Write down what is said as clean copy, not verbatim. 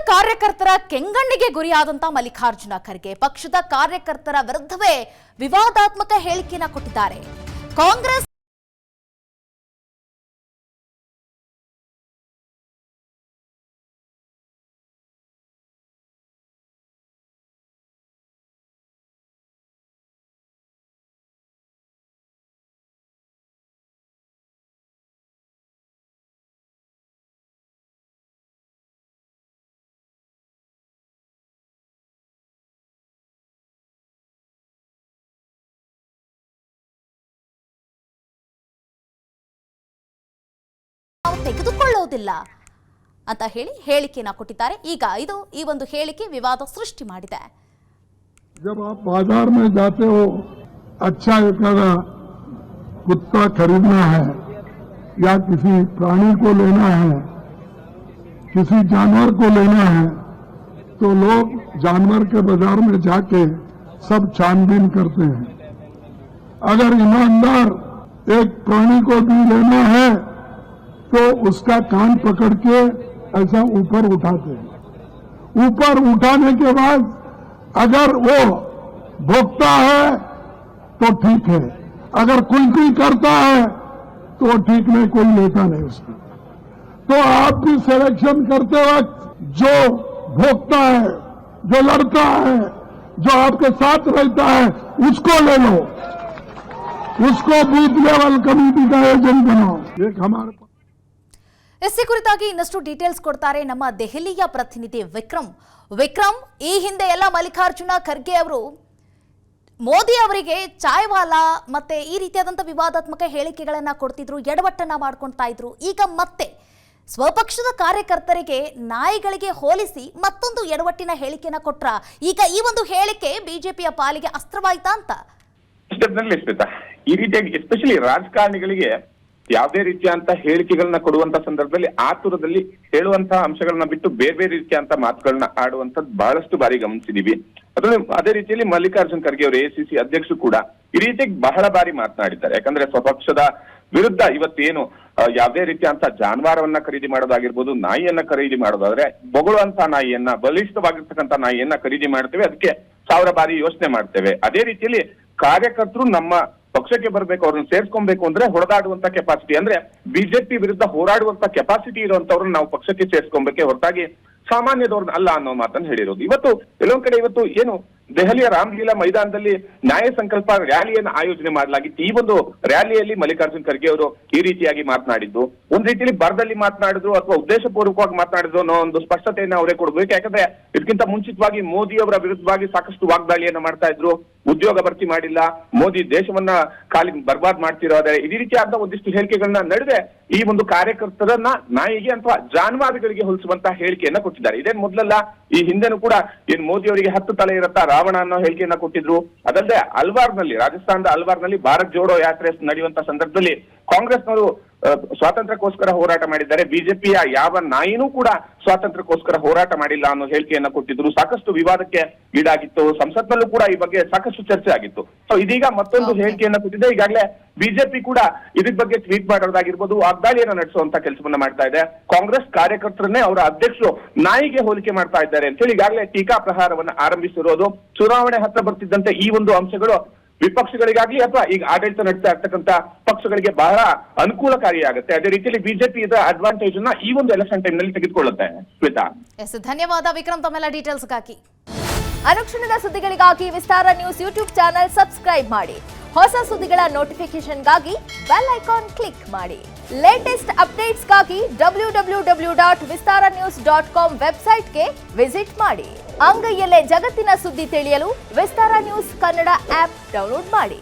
ಕಾರ್ಯಕರ್ತರ ಕೆಂಗಣ್ಣಿಗೆ ಗುರಿಯಾದಂತ ಮಲ್ಲಿಕಾರ್ಜುನ ಖರ್ಗೆ ಪಕ್ಷದ ಕಾರ್ಯಕರ್ತರ ವಿರುದ್ಧವೇ ವಿವಾದಾತ್ಮಕ ಹೇಳಿಕೆಯನ್ನು ಕೊಟ್ಟಿದ್ದಾರೆ. ಕಾಂಗ್ರೆಸ್ ತೆಗೆದುಕೊಳ್ಳುವುದಿಲ್ಲ ಅಂತ ಹೇಳಿ ಹೇಳಿಕೆಯನ್ನು ಕೊಟ್ಟಿದ್ದಾರೆ. ಈಗ ಈ ಒಂದು ಹೇಳಿಕೆ ವಿವಾದ ಸೃಷ್ಟಿ ಮಾಡಿದೆ. जब आप बाजार में जाते हो, अच्छा एक कुत्ता खरीदना है या किसी प्राणी को लेना है, किसी जानवर को लेना है, तो लोग जानवर के बाजार में जाके सब छानबीन करते हैं. अगर ईमानदार एक प्राणी को भी लेना है तो उसका कान पकड़ के ऐसा ऊपर उठाते हैं. ऊपर उठाने के बाद अगर वो भोगता है तो ठीक है, अगर कुल्फी करता है तो ठीक नहीं, कोई लेता नहीं उसको. तो आप भी सिलेक्शन करते वक्त जो भोगता है, जो लड़ता है, जो आपके साथ रहता है, उसको ले लो, उसको बूथ लेवल कमेटी का एजेंट बनाओ. एक हमारे ಎಸ್ಸಿ ಕುರಿತಾಗಿ ಇನ್ನಷ್ಟು ಡೀಟೇಲ್ಸ್ ಕೊಡ್ತಾರೆ ನಮ್ಮ ದೆಹಲಿಯ ಪ್ರತಿನಿಧಿ ವಿಕ್ರಮ್. ಈ ಹಿಂದೆ ಎಲ್ಲ ಮಲ್ಲಿಕಾರ್ಜುನ ಖರ್ಗೆ ಅವರು ಮೋದಿ ಅವರಿಗೆ ಚಾಯ್ವಾಲಾ ಮತ್ತೆ ಈ ರೀತಿಯಾದಂಥ ವಿವಾದಾತ್ಮಕ ಹೇಳಿಕೆಗಳನ್ನ ಕೊಡ್ತಿದ್ರು, ಎಡವಟ್ಟನ್ನ ಮಾಡ್ಕೊಳ್ತಾ ಇದ್ರು. ಈಗ ಮತ್ತೆ ಸ್ವಪಕ್ಷದ ಕಾರ್ಯಕರ್ತರಿಗೆ ನಾಯಿಗಳಿಗೆ ಹೋಲಿಸಿ ಮತ್ತೊಂದು ಎಡವಟ್ಟಿನ ಹೇಳಿಕೆಯನ್ನ ಕೊಟ್ರ. ಈಗ ಈ ಒಂದು ಹೇಳಿಕೆ ಬಿಜೆಪಿಯ ಪಾಲಿಗೆ ಅಸ್ತ್ರವಾಯ್ತಾ ಅಂತ? ಈ ರೀತಿಯಾಗಿ ಎಸ್ಪೆಷಲಿ ರಾಜಕಾರಣಿಗಳಿಗೆ ಯಾವುದೇ ರೀತಿಯಂತ ಹೇಳಿಕೆಗಳನ್ನ ಕೊಡುವಂತ ಸಂದರ್ಭದಲ್ಲಿ ಆತುರದಲ್ಲಿ ಹೇಳುವಂತಹ ಅಂಶಗಳನ್ನ ಬಿಟ್ಟು ಬೇರೆ ಬೇರೆ ರೀತಿಯಂತ ಮಾತುಗಳನ್ನ ಆಡುವಂತದ್ದು ಬಹಳಷ್ಟು ಬಾರಿ ಗಮನಿಸಿದೀವಿ. ಅದೇ ರೀತಿಯಲ್ಲಿ ಮಲ್ಲಿಕಾರ್ಜುನ್ ಖರ್ಗೆ ಅವರು ಎಸಿಸಿ ಅಧ್ಯಕ್ಷರು ಕೂಡ ಈ ರೀತಿಯಾಗಿ ಬಹಳ ಬಾರಿ ಮಾತನಾಡಿದ್ದಾರೆ. ಯಾಕಂದ್ರೆ ಸ್ವಪಕ್ಷದ ವಿರುದ್ಧ ಇವತ್ತೇನು ಯಾವುದೇ ರೀತಿಯಂತ ಜಾನುವಾರವನ್ನ ಖರೀದಿ ಮಾಡೋದಾಗಿರ್ಬೋದು, ನಾಯಿಯನ್ನ ಖರೀದಿ ಮಾಡೋದಾದ್ರೆ ಬೊಗಳುವಂತ ನಾಯಿಯನ್ನ, ಬಲಿಷ್ಠವಾಗಿರ್ತಕ್ಕಂಥ ನಾಯಿಯನ್ನ ಖರೀದಿ ಮಾಡ್ತೇವೆ, ಅದಕ್ಕೆ 1000 ಬಾರಿ ಯೋಚನೆ ಮಾಡ್ತೇವೆ. ಅದೇ ರೀತಿಯಲ್ಲಿ ಕಾರ್ಯಕರ್ತರು ನಮ್ಮ ಪಕ್ಷಕ್ಕೆ ಬರಬೇಕು, ಅವ್ರನ್ನ ಸೇರ್ಸ್ಕೊಬೇಕು ಅಂದ್ರೆ ಹೊಡೆದಾಡುವಂತ ಕೆಪಾಸಿಟಿ, ಅಂದ್ರೆ ಬಿಜೆಪಿ ವಿರುದ್ಧ ಹೋರಾಡುವಂತ ಕೆಪಾಸಿಟಿ ಇರುವಂತವ್ರನ್ನ ನಾವು ಪಕ್ಷಕ್ಕೆ ಸೇರ್ಸ್ಕೊಬೇಕೆ ಹೊರತಾಗಿ ಸಾಮಾನ್ಯದವ್ರನ್ನ ಅಲ್ಲ ಅನ್ನೋ ಮಾತನ್ನು ಹೇಳಿರೋದು. ಇವತ್ತು ಕೆಲವೊಂದ್ ಕಡೆ ಇವತ್ತು ಏನು ದೆಹಲಿಯ ರಾಮಲೀಲಾ ಮೈದಾನದಲ್ಲಿ ನ್ಯಾಯ ಸಂಕಲ್ಪ ರ್ಯಾಲಿಯನ್ನು ಆಯೋಜನೆ ಮಾಡಲಾಗಿತ್ತು. ಈ ಒಂದು ರ್ಯಾಲಿಯಲ್ಲಿ ಮಲ್ಲಿಕಾರ್ಜುನ್ ಖರ್ಗೆ ಅವರು ಈ ರೀತಿಯಾಗಿ ಮಾತನಾಡಿದ್ದು ಒಂದ್ ರೀತಿಯಲ್ಲಿ ಬರದಲ್ಲಿ ಮಾತನಾಡಿದ್ರು ಅಥವಾ ಉದ್ದೇಶಪೂರ್ವಕವಾಗಿ ಮಾತನಾಡಿದ್ರು ಅನ್ನೋ ಒಂದು ಸ್ಪಷ್ಟತೆಯನ್ನ ಅವರೇ ಕೊಡ್ಬೇಕು. ಯಾಕಂದ್ರೆ ಇದಕ್ಕಿಂತ ಮುಂಚಿತವಾಗಿ ಮೋದಿ ಅವರ ವಿರುದ್ಧವಾಗಿ ಸಾಕಷ್ಟು ವಾಗ್ದಾಳಿಯನ್ನ ಮಾಡ್ತಾ ಇದ್ರು. ಉದ್ಯೋಗ ಭರ್ತಿ ಮಾಡಿಲ್ಲ, ಮೋದಿ ದೇಶವನ್ನ ಖಾಲಿ ಬರ್ಬಾದ್ ಮಾಡ್ತಿರೋದ್ರೆ ಈ ರೀತಿಯಾದ ಒಂದಿಷ್ಟು ಹೇಳಿಕೆಗಳನ್ನ ನಡುವೆ ಈ ಒಂದು ಕಾರ್ಯಕರ್ತರನ್ನ ನಾಯಿಗೆ ಅಥವಾ ಜಾನುವಾರುಗಳಿಗೆ ಹೋಲಿಸುವಂತಹ ಹೇಳಿಕೆಯನ್ನ ಕೊಟ್ಟಿದ್ದಾರೆ. ಇದೇನ್ ಮೊದಲಲ್ಲ, ಈ ಹಿಂದೆನೂ ಕೂಡ ಏನ್ ಮೋದಿ ಅವರಿಗೆ 10 ತಲೆ ಇರತ್ತಾ ರಾವಣ ಅನ್ನೋ ಹೇಳಿಕೆಯನ್ನ ಕೊಟ್ಟಿದ್ರು. ಅದಲ್ಲದೆ ಅಲ್ವಾರ್ನಲ್ಲಿ, ರಾಜಸ್ಥಾನದ ಅಲ್ವಾರ್ನಲ್ಲಿ ಭಾರತ್ ಜೋಡೋ ಯಾತ್ರೆ ನಡೆಯುವಂತ ಸಂದರ್ಭದಲ್ಲಿ ಕಾಂಗ್ರೆಸ್ನವರು ಸ್ವಾತಂತ್ರ್ಯಕ್ಕೋಸ್ಕರ ಹೋರಾಟ ಮಾಡಿದ್ದಾರೆ, ಬಿಜೆಪಿಯ ಯಾವ ನಾಯಿನೂ ಕೂಡ ಸ್ವಾತಂತ್ರ್ಯಕ್ಕೋಸ್ಕರ ಹೋರಾಟ ಮಾಡಿಲ್ಲ ಅನ್ನೋ ಹೇಳಿಕೆಯನ್ನ ಕೊಟ್ಟಿದ್ರು. ಸಾಕಷ್ಟು ವಿವಾದಕ್ಕೆ ಈಡಾಗಿತ್ತು. ಸಂಸತ್ನಲ್ಲೂ ಕೂಡ ಈ ಬಗ್ಗೆ ಸಾಕಷ್ಟು ಚರ್ಚೆ ಆಗಿತ್ತು. ಸೊ ಇದೀಗ ಮತ್ತೊಂದು ಹೇಳಿಕೆಯನ್ನ ಕೊಟ್ಟಿದೆ. ಈಗಾಗಲೇ ಬಿಜೆಪಿ ಕೂಡ ಇದ್ರ ಬಗ್ಗೆ ಟ್ವೀಟ್ ಮಾಡೋದಾಗಿರ್ಬೋದು, ವಾಗ್ದಾಳಿಯನ್ನ ನಡೆಸುವಂತ ಕೆಲಸವನ್ನ ಮಾಡ್ತಾ ಇದೆ. ಕಾಂಗ್ರೆಸ್ ಕಾರ್ಯಕರ್ತರನ್ನೇ ಅವರ ಅಧ್ಯಕ್ಷರು ನಾಯಿಗೆ ಹೋಲಿಕೆ ಮಾಡ್ತಾ ಇದ್ದಾರೆ ಅಂತ ಹೇಳಿ ಈಗಾಗಲೇ ಟೀಕಾ ಪ್ರಹಾರವನ್ನ ಆರಂಭಿಸಿರೋದು. ಚುನಾವಣೆ ಹತ್ರ ಬರ್ತಿದ್ದಂತೆ ಈ ಒಂದು ಅಂಶಗಳು ವಿಪಕ್ಷಗಳಿಗಾಗ್ಲಿ ಅಥವಾ ಈಗ ಆಡಳಿತ ನಡೆಸ್ತಾ ಇರ್ತಕ್ಕಂಥ ಪಕ್ಷಗಳಿಗೆ ಬಹಳ ಅನುಕೂಲಕಾರಿಯಾಗುತ್ತೆ. ಅದೇ ರೀತಿಯಲ್ಲಿ ಬಿಜೆಪಿ ಇದರ ಅಡ್ವಾಂಟೇಜ್ ಅನ್ನ ಈ ಒಂದು ಎಲೆಕ್ಷನ್ ಟೈಮ್ ನಲ್ಲಿ ತೆಗೆದುಕೊಳ್ಳುತ್ತೆ. ಶ್ವೇತಾ, ಧನ್ಯವಾದ ವಿಕ್ರಮ್ ತಮ್ಮೆಲ್ಲ ಡೀಟೇಲ್ಸ್ಗಾಗಿ. ಅನುಕ್ಷಣದ ಸುದ್ದಿಗಳಿಗಾಗಿ ವಿಸ್ತಾರ ನ್ಯೂಸ್ ಯೂಟ್ಯೂಬ್ ಚಾನೆಲ್ ಸಬ್ಸ್ಕ್ರೈಬ್ ಮಾಡಿ. ಹೊಸ ಸುದ್ದಿಗಳ ನೋಟಿಫಿಕೇಶನ್ಗಾಗಿ ಬೆಲ್ ಐಕಾನ್ ಕ್ಲಿಕ್ ಮಾಡಿ. ಲೇಟೆಸ್ಟ್ ಅಪ್ಡೇಟ್ಸ್ಗಾಗಿ www.vistaranews.com ವೆಬ್ಸೈಟ್ಗೆ ವಿಸಿಟ್ ಮಾಡಿ. ಅಂಗೈಯಲ್ಲೇ ಜಗತ್ತಿನ ಸುದ್ದಿ ತಿಳಿಯಲು ವಿಸ್ತಾರ ನ್ಯೂಸ್ ಕನ್ನಡ ಆಪ್ ಡೌನ್ಲೋಡ್ ಮಾಡಿ.